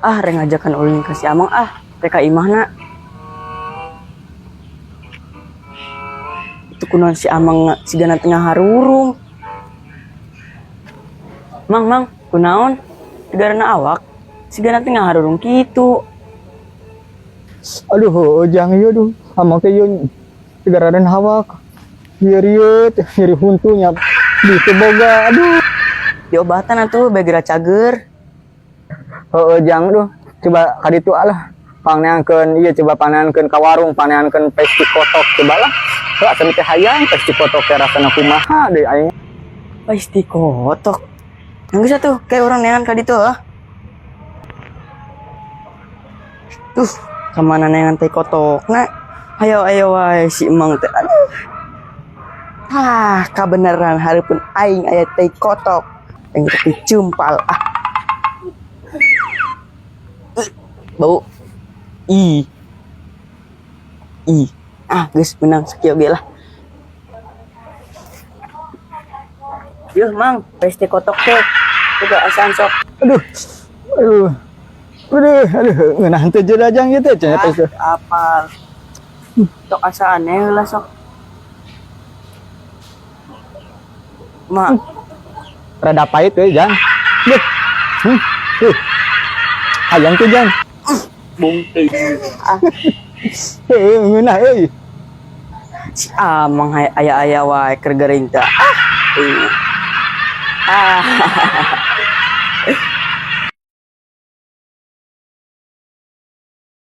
Ah, reng ngajakan ulin ke si Amang TK imahna. Itu kunaon si Amang sigana tengah harurung. Mang, kunaon? Tigarana awak sigana tengah harurung kitu. Aduh, ojang ieu duh. Amang teh ieu tigaradan hawak. Ieu nyeri huntunya. Ditu boga. Aduh. Diobatan atuh bagera cager. Ojang duh. Coba ka ditu lah. Paneankeun ieu coba paneankeun ka warung, paneankeun pesti kotok coba lah. Heuh asa teh hayang pesti kotok teh rasana kumaha deui aing. Pasti kotok. Yang bisa tuh kayak orang neangan ka ditu Tuh, kemana neangan teh kotok na. Ayo wae si emang teh. Aduh. Kebenaran hareupeun aing aya teh kotok. Yang tapi cumpal bau. Geus menang sakieu ge lah. Yuh mang, pesti kotok teh. Juga asaan sok. Aduh. Ngeunah teh jedajang ieu teh cenah teh. Apal. Tok asaan heula sok. Ma, Rada pahit we Jang. Duh. Hayang teh Jang. bungkil. Ngeunah euy. Si Amang aya wae keur gering teh.